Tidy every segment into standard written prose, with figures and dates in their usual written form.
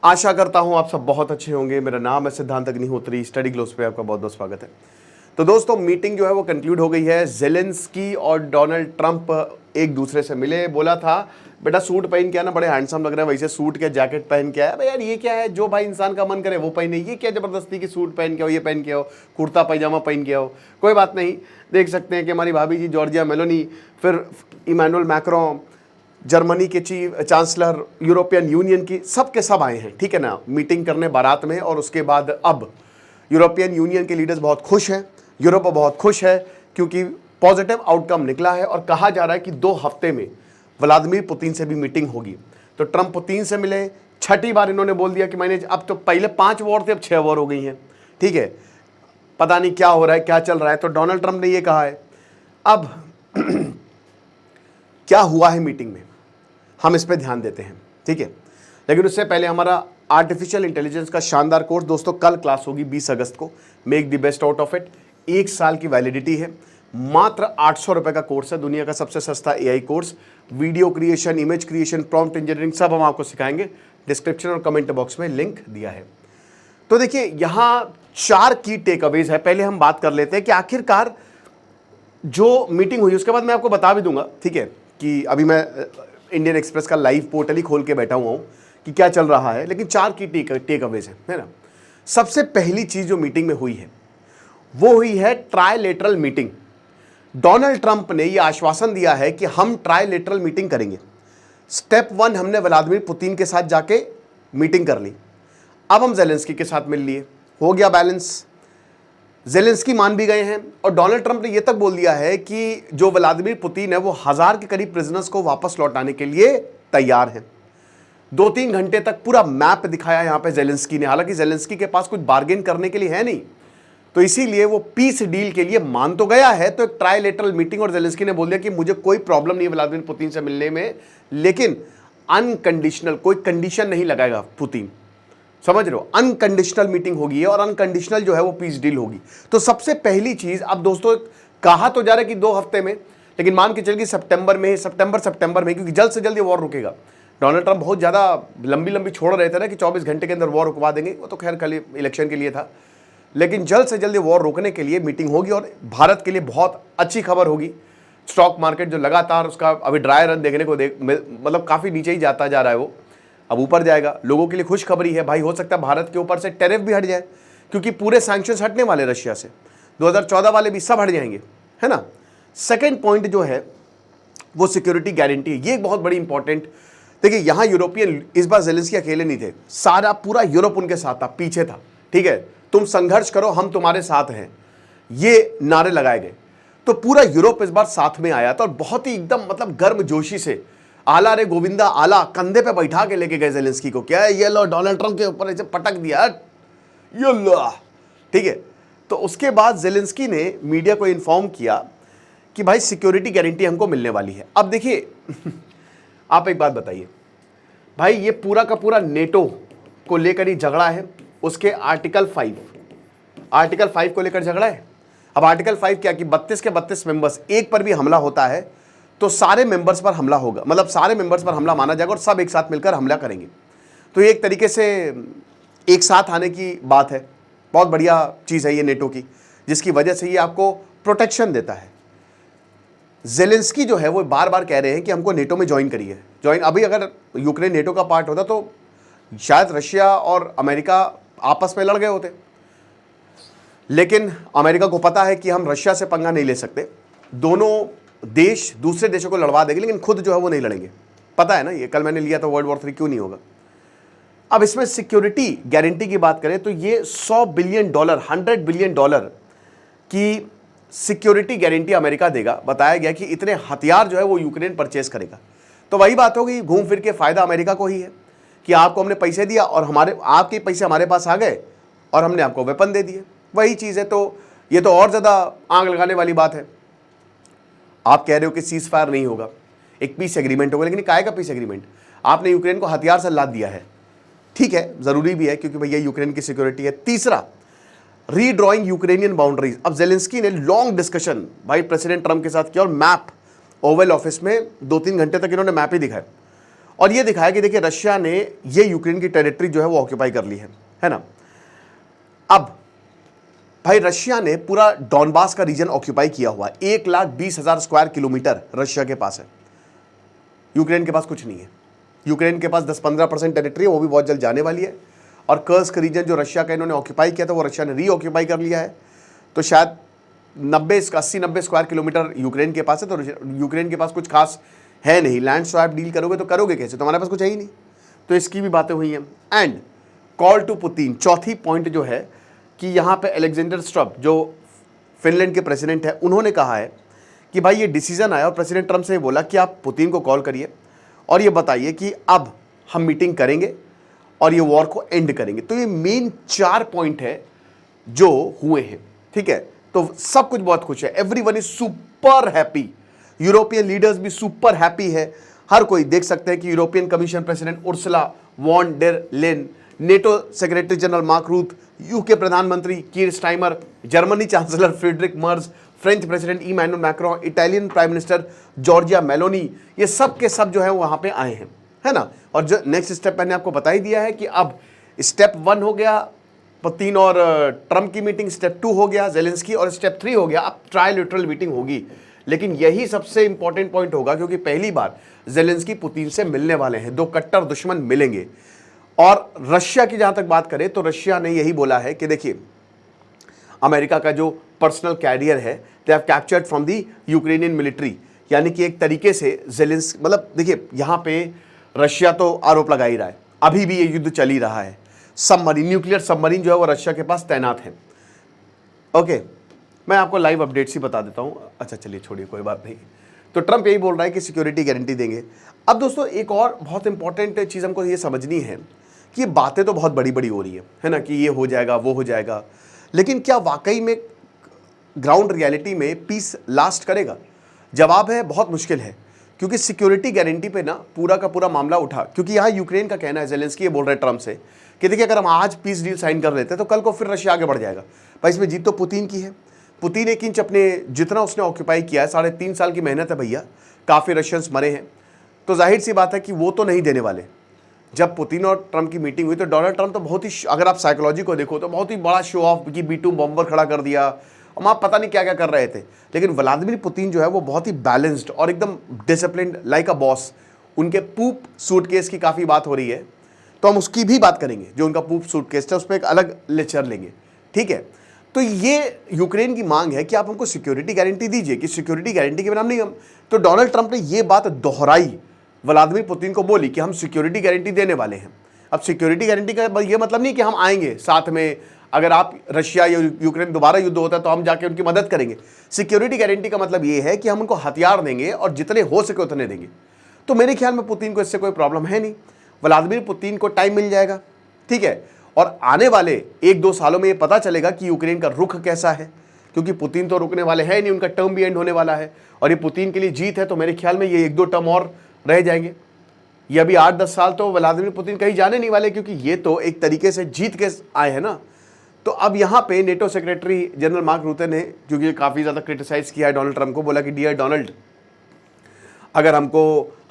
आशा करता हूं आप सब बहुत अच्छे होंगे। मेरा नाम है सिद्धांत अग्निहोत्री, स्टडी ग्लोस पे आपका बहुत बहुत स्वागत है। तो दोस्तों, मीटिंग जो है वो कंक्लूड हो गई है। जेलेंस्की और डोनाल्ड ट्रंप एक दूसरे से मिले। बोला था बेटा सूट पहन के आना, बड़े हैंडसम लग रहे हैं, वैसे सूट के जैकेट पहन के आया। भाई यार ये क्या है, जो भाई इंसान का मन करे वो पहने, ये क्या जबरदस्ती की सूट पहन के आओ, ये पहन के आओ, कुर्ता पैजामा पहन के आओ, कोई बात नहीं। देख सकते हैं कि हमारी भाभी जी जॉर्जिया मेलोनी, फिर इमैनुअल मैक्रोन, जर्मनी के चीफ चांसलर, यूरोपियन यूनियन की सब के सब आए हैं, ठीक है ना, मीटिंग करने बारात में। और उसके बाद अब यूरोपियन यूनियन के लीडर्स बहुत खुश हैं, यूरोप बहुत खुश है क्योंकि पॉजिटिव आउटकम निकला है। और कहा जा रहा है कि 2 हफ्ते में व्लादिमीर पुतिन से भी मीटिंग होगी। तो ट्रंप पुतिन से मिले, छठी बार इन्होंने बोल दिया कि मैंने, अब तो पहले 5 वॉर थे, अब 6 वॉर हो गई हैं, ठीक है। पता नहीं क्या हो रहा है, क्या चल रहा है। तो डोनाल्ड ट्रंप ने ये कहा है। अब क्या हुआ है मीटिंग में, हम इस पे ध्यान देते हैं, ठीक है। लेकिन उससे पहले हमारा आर्टिफिशियल इंटेलिजेंस का शानदार कोर्स दोस्तों कल क्लास होगी 20 अगस्त को। Make the best out of it. 1 साल की वैलिडिटी है, मात्र 800 रुपए का कोर्स है। दुनिया का सबसे सस्ता AI course. Video creation, image creation, prompt engineering सब हम आपको सिखाएंगे। डिस्क्रिप्शन और कमेंट बॉक्स में लिंक दिया है। तो देखिए यहां 4 की टेक अवेज है। पहले हम बात कर लेते हैं कि आखिरकार जो मीटिंग हुई, उसके बाद मैं आपको बता भी दूंगा, ठीक है, कि अभी मैं इंडियन एक्सप्रेस का लाइव पोर्टल ही खोल के बैठा हुआ हूं कि क्या चल रहा है। लेकिन 4 की टेक अवेज है ना। सबसे पहली चीज जो मीटिंग में हुई है वो हुई है ट्राइलेटरल मीटिंग। डोनाल्ड ट्रंप ने यह आश्वासन दिया है कि हम ट्राइलेटरल मीटिंग करेंगे। स्टेप 1 हमने व्लादिमीर पुतिन के साथ जाके मीटिंग कर ली। अब हम जेलेंस्की के साथ मिल लिए, हो गया बैलेंस। जेलेंस्की मान भी गए हैं और डोनाल्ड ट्रंप ने यह तक बोल दिया है कि जो व्लादिमीर पुतिन है वो 1000 के करीब प्रिजनर्स को वापस लौटाने के लिए तैयार हैं। 2-3 घंटे तक पूरा मैप दिखाया यहां पे जेलेंस्की ने। हालांकि जेलेंस्की के पास कुछ बार्गेन करने के लिए है नहीं, तो इसीलिए वो पीस डील के लिए मान तो गया है। तो एक ट्राइलेटरल मीटिंग, और जेलेंस्की ने बोल दिया कि मुझे कोई प्रॉब्लम नहीं है व्लादिमीर पुतिन से मिलने में, लेकिन अनकंडीशनल, कोई कंडीशन नहीं लगाएगा पुतिन। समझ रहे हो, अनकंडीशनल मीटिंग होगी और अनकंडीशनल जो है वो पीस डील होगी। तो सबसे पहली चीज, अब दोस्तों कहा तो जा रहा है कि 2 हफ्ते में, लेकिन मान के चलिए सितंबर में, क्योंकि जल्द से जल्द ये वॉर रुकेगा। डोनाल्ड ट्रंप बहुत ज्यादा लंबी छोड़ रहे थे ना कि 24 घंटे के अंदर वॉर रुकवा देंगे, वो तो खैर कल इलेक्शन के लिए था। लेकिन जल्द से जल्द ये वॉर रोकने के लिए मीटिंग होगी और भारत के लिए बहुत अच्छी खबर होगी। स्टॉक मार्केट जो लगातार उसका अभी ड्राई रन देखने को मतलब काफी नीचे ही जाता जा रहा है, वो अब ऊपर जाएगा। लोगों के लिए खुशखबरी है भाई, हो सकता है भारत के ऊपर से टैरिफ भी हट जाए, क्योंकि पूरे सैंक्शंस हटने वाले रशिया से, 2014 वाले भी सब हट जाएंगे, है ना। सेकेंड पॉइंट जो है वो सिक्योरिटी गारंटी है। ये एक बहुत बड़ी इंपॉर्टेंट, देखिए यहां यूरोपियन, इस बार जेलेंस्की अकेले नहीं थे, सारा पूरा यूरोप उनके साथ था, पीछे था, ठीक है। तुम संघर्ष करो, हम तुम्हारे साथ हैं, ये नारे लगाए गए। तो पूरा यूरोप इस बार साथ में आया था और बहुत ही एकदम मतलब गर्मजोशी से, आला रे गोविंदा आला, कंधे पे बैठा के लेके गए जेलेंस्की को। क्या है, ये लो, डोनाल्ड ट्रंप के ऊपर ऐसे पटक दिया, ये लो, ठीक है। तो उसके बाद जेलेंस्की ने मीडिया को इन्फॉर्म किया कि भाई सिक्योरिटी गारंटी हमको मिलने वाली है। अब देखिए आप एक बात बताइए भाई, ये पूरा का पूरा नेटो को लेकर ही झगड़ा है, उसके आर्टिकल 5 को लेकर झगड़ा है। अब आर्टिकल 5 क्या कि 32 के 32 मेंबर्स, एक पर भी हमला होता है तो सारे मेंबर्स पर हमला होगा, मतलब सारे मेंबर्स पर हमला माना जाएगा और सब एक साथ मिलकर हमला करेंगे। तो ये एक तरीके से एक साथ आने की बात है। बहुत बढ़िया चीज है ये नेटो की, जिसकी वजह से ये आपको प्रोटेक्शन देता है। जेलेंस्की जो है वो बार बार कह रहे हैं कि हमको नेटो में ज्वाइन करिए, ज्वाइन। अभी अगर यूक्रेन नेटो का पार्ट होता तो शायद रशिया और अमेरिका आपस में लड़ गए होते, लेकिन अमेरिका को पता है कि हम रशिया से पंगा नहीं ले सकते, दोनों देश दूसरे देशों को लड़वा देंगे, लेकिन खुद जो है वो नहीं लड़ेंगे। पता है ना, ये कल मैंने लिया था, वर्ल्ड वॉर 3 क्यों नहीं होगा। अब इसमें सिक्योरिटी गारंटी की बात करें तो ये $100 बिलियन, $100 बिलियन की सिक्योरिटी गारंटी अमेरिका देगा। बताया गया कि इतने हथियार जो है वो यूक्रेन परचेस करेगा। तो वही बात होगी, घूम फिर के फायदा अमेरिका को ही है कि आपको हमने पैसे दिया और आपके पैसे हमारे पास आ गए और हमने आपको वेपन दे दिए, वही चीज़ है। तो ये तो और ज़्यादा आग लगाने वाली बात है। आप कह रहे हो कि सीज फायर नहीं होगा, एक पीस एग्रीमेंट होगा, लेकिन काय का पीस एग्रीमेंट? आपने यूक्रेन को हथियार से लाद दिया है, ठीक है, जरूरी भी है क्योंकि भैया यूक्रेन की सिक्योरिटी है। तीसरा, रीड्रॉइंग यूक्रेनियन बाउंड्रीज। अब जेलेंस्की ने लॉन्ग डिस्कशन भाई प्रेसिडेंट ट्रंप के साथ किया और मैप, ओवल ऑफिस में 2-3 घंटे तक इन्होंने मैप ही दिखाया और ये दिखाया कि देखिए रशिया ने ये यूक्रेन की टेरिटरी जो है वो ऑक्यूपाई कर ली है ना। अब भाई रशिया ने पूरा डॉनबास का रीजन ऑक्यूपाई किया हुआ, 1,20,000 स्क्वायर किलोमीटर रशिया के पास है। यूक्रेन के पास कुछ नहीं है। यूक्रेन के पास 10-15% टेरिटरी है, वो भी बहुत जल्द जाने वाली है। और कर्स्क रीजन जो रशिया का इन्होंने ऑक्यूपाई किया था वो रशिया ने रीऑक्यूपाई कर लिया है। तो शायद 80-90 स्क्वायर किलोमीटर यूक्रेन के पास है। तो यूक्रेन के पास कुछ खास है नहीं। लैंड स्वैप डील करोगे तो करोगे कैसे, तुम्हारे पास कुछ है ही नहीं। तो इसकी भी बातें हुई हैं। एंड कॉल टू पुतिन, चौथी पॉइंट जो है कि यहाँ पे अलेक्जेंडर स्टब जो फिनलैंड के प्रेसिडेंट है, उन्होंने कहा है कि भाई ये डिसीजन आया और प्रेसिडेंट ट्रम्प से बोला कि आप पुतिन को कॉल करिए और ये बताइए कि अब हम मीटिंग करेंगे और ये वॉर को एंड करेंगे। तो ये मेन 4 पॉइंट है जो हुए हैं, ठीक है। तो सब कुछ बहुत खुश है, everyone is super happy. European leaders भी सुपर हैप्पी है। हर कोई देख सकते हैं कि European Commission president Ursula von der Leyen, NATO secretary general Mark Rutte, UK प्रधानमंत्री Keir Starmer, Germany chancellor Friedrich Merz, French president Emmanuel Macron, Italian prime minister Giorgia Meloni, ये सब के सब जो है वहां पे आए हैं, है ना। और जो नेक्स्ट स्टेप मैंने आपको बता ही दिया है कि अब स्टेप 1 हो गया पुतिन और ट्रम्प की मीटिंग, स्टेप 2 हो गया जेलेंस्की, और स्टेप 3 हो गया अब ट्रायलैटरल मीटिंग होगी। लेकिन यही सबसे इंपॉर्टेंट पॉइंट होगा क्योंकि पहली बार जेलेंस्की पुतिन से मिलने वाले हैं, 2 कट्टर दुश्मन मिलेंगे। और रशिया की जहां तक बात करें तो रशिया ने यही बोला है कि देखिए अमेरिका का जो पर्सनल कैरियर है they have captured from the Ukrainian military, यानी कि एक तरीके से जेलेंस्की, मतलब देखिए यहां पे रशिया तो आरोप लगा ही रहा है, अभी भी ये युद्ध चल ही रहा है। सबमरीन, न्यूक्लियर सबमरीन जो है वो रशिया के पास तैनात है। ओके, मैं आपको लाइव अपडेट्स ही बता देता हूं। अच्छा चलिए छोड़िए, कोई बात नहीं। तो ट्रम्प यही बोल रहा है कि सिक्योरिटी गारंटी देंगे। अब दोस्तों एक और बहुत इंपॉर्टेंट चीज़ हमको ये समझनी है कि ये बातें तो बहुत बड़ी बड़ी हो रही है ना, कि ये हो जाएगा वो हो जाएगा, लेकिन क्या वाकई में ग्राउंड रियलिटी में पीस लास्ट करेगा? जवाब है बहुत मुश्किल है, क्योंकि सिक्योरिटी गारंटी पे ना पूरा का पूरा मामला उठा। क्योंकि यहाँ यूक्रेन का कहना है, जेलेंस्की ये बोल रहे हैं ट्रम्प से कि देखिए अगर हम आज पीस डील साइन कर लेते हैं तो कल को फिर रशिया आगे बढ़ जाएगा। भाई इसमें जीत तो पुतिन की है। पुतिन 1 इंच अपने जितना उसने ऑक्यूपाई किया है, 3.5 साल की मेहनत है भैया, काफ़ी रशियंस मरे हैं, तो जाहिर सी बात है कि वो तो नहीं देने वाले। जब पुतिन और ट्रम्प की मीटिंग हुई तो डोनाल्ड ट्रम्प तो बहुत ही, अगर आप साइकोलॉजी को देखो तो बहुत ही बड़ा शो ऑफ की B2 बॉम्बर खड़ा कर दिया, और वहाँ पता नहीं क्या क्या कर रहे थे। लेकिन व्लादिमीर पुतिन जो है वो बहुत ही बैलेंस्ड और एकदम डिसिप्लिन्ड लाइक अ बॉस। उनके पूप सूटकेस की काफ़ी बात हो रही है, तो हम उसकी भी बात करेंगे। जो उनका पूप सूटकेस था उस पर एक अलग लेक्चर लेंगे, ठीक है। तो ये यूक्रेन की मांग है कि आप हमको सिक्योरिटी गारंटी दीजिए, कि सिक्योरिटी गारंटी के बिना नहीं हम। तो डोनाल्ड ट्रम्प ने ये बात दोहराई, व्लादिमीर पुतिन को बोली कि हम सिक्योरिटी गारंटी देने वाले हैं। अब सिक्योरिटी गारंटी का ये मतलब नहीं कि हम आएंगे साथ में, अगर आप रशिया या यूक्रेन दोबारा युद्ध होता है तो हम जाके उनकी मदद करेंगे। सिक्योरिटी गारंटी का मतलब ये है कि हम उनको हथियार देंगे और जितने हो सके उतने देंगे। तो मेरे ख्याल में पुतिन को इससे कोई प्रॉब्लम है नहीं। व्लादिमीर पुतिन को टाइम मिल जाएगा, ठीक है। और आने वाले 1-2 सालों में ये पता चलेगा कि यूक्रेन का रुख कैसा है, क्योंकि पुतिन तो रुकने वाले हैं नहीं, उनका टर्म भी एंड होने वाला है। और ये पुतिन के लिए जीत है, तो मेरे ख्याल में ये 1-2 टर्म और रह जाएंगे। ये अभी 8-10 साल तो व्लादिमीर पुतिन कहीं जाने नहीं वाले, क्योंकि ये तो एक तरीके से जीत के आए हैं ना। तो अब यहाँ पे नेटो सेक्रेटरी जनरल मार्क रूटे ने, क्योंकि काफ़ी ज़्यादा क्रिटिसाइज़ किया है डोनाल्ड ट्रम्प को, बोला कि डियर डोनाल्ड, अगर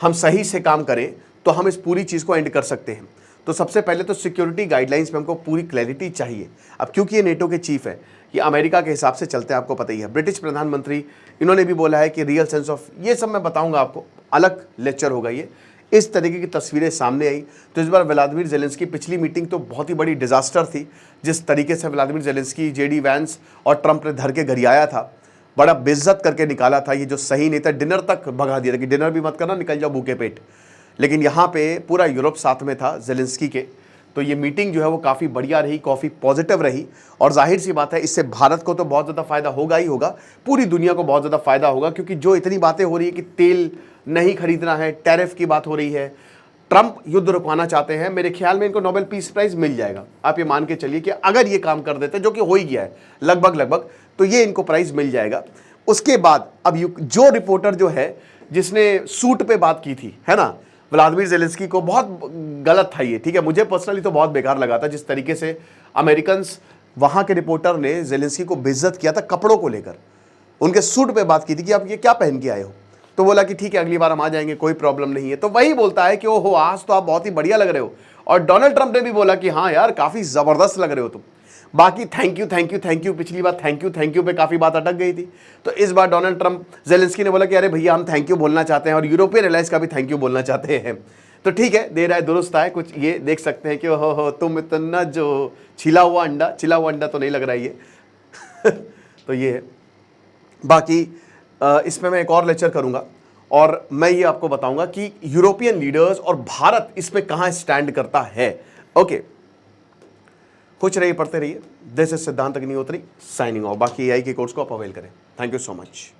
हम सही से काम करें तो हम इस पूरी चीज़ को एंड कर सकते हैं। तो सबसे पहले तो सिक्योरिटी गाइडलाइंस में हमको पूरी क्लैरिटी चाहिए। अब क्योंकि ये नेटो के चीफ है, ये अमेरिका के हिसाब से चलते हैं, आपको पता ही है। ब्रिटिश प्रधानमंत्री, इन्होंने भी बोला है कि रियल सेंस ऑफ, ये सब मैं बताऊंगा आपको, अलग लेक्चर होगा ये। इस तरीके की तस्वीरें सामने आई। तो इस बार व्लादिमीर जेलेंस्की, पिछली मीटिंग तो बहुत ही बड़ी डिजास्टर थी, जिस तरीके से व्लादिमीर जेलेंस्की, JD वैंस और ट्रम्प ने धर के गरियाया था, बड़ा बेइज्जत करके निकाला था। ये जो सही नहीं था, डिनर तक भगा दिया था कि डिनर भी मत करना, निकल जाओ भूखे पेट। लेकिन यहाँ पे पूरा यूरोप साथ में था जेलेंस्की के। तो ये मीटिंग जो है वो काफ़ी बढ़िया रही, काफ़ी पॉजिटिव रही। और जाहिर सी बात है इससे भारत को तो बहुत ज़्यादा फ़ायदा होगा ही होगा, पूरी दुनिया को बहुत ज़्यादा फ़ायदा होगा। क्योंकि जो इतनी बातें हो रही है कि तेल नहीं खरीदना है, टैरिफ की बात हो रही है, ट्रम्प युद्ध रुकवाना चाहते हैं, मेरे ख्याल में इनको नोबेल पीस प्राइज़ मिल जाएगा। आप ये मान के चलिए कि अगर ये काम कर देते, जो कि हो ही गया है लगभग, तो ये इनको प्राइज़ मिल जाएगा। उसके बाद अब जो रिपोर्टर जो है जिसने सूट पे बात की थी, है ना, व्लादिमीर जेलेंस्की को, बहुत गलत था ये, ठीक है। मुझे पर्सनली तो बहुत बेकार लगा था जिस तरीके से अमेरिकन्स, वहाँ के रिपोर्टर ने जेलेंस्की को बेइज्जत किया था कपड़ों को लेकर। उनके सूट पे बात की थी कि आप ये क्या पहन के आए हो। तो बोला कि ठीक है अगली बार हम आ जाएंगे, कोई प्रॉब्लम नहीं है। तो वही बोलता है कि ओहो आज तो आप बहुत ही बढ़िया लग रहे हो, और डोनाल्ड ट्रंप ने भी बोला कि हाँ यार काफी जबरदस्त लग रहे हो तुम। बाकी thank you thank you thank you, पिछली बार थैंक यू पे काफी बात अटक गई थी, तो इस बार डोनाल्ड ट्रंप जेलेंस्की ने बोला कि अरे भैया हम थैंक यू बोलना चाहते हैं और यूरोपियन एलाइंस का भी थैंक यू बोलना चाहते हैं। तो ठीक है, दे रहा है, दुरुस्त है कुछ, ये देख सकते हैं कि हो तुम इतना जो छिला हुआ अंडा तो नहीं लग रहा है ये तो ये है। बाकी इसमें मैं एक और लेक्चर करूंगा और मैं ये आपको बताऊंगा कि यूरोपियन लीडर्स और भारत इसमें कहां स्टैंड करता है। ओके, खुश रहिए, पढ़ते रहिए। दिस इज सिद्धांत अग्निहोत्री साइनिंग ऑफ। बाकी एआई के कोर्स को आप अवेल करें। Thank you so much.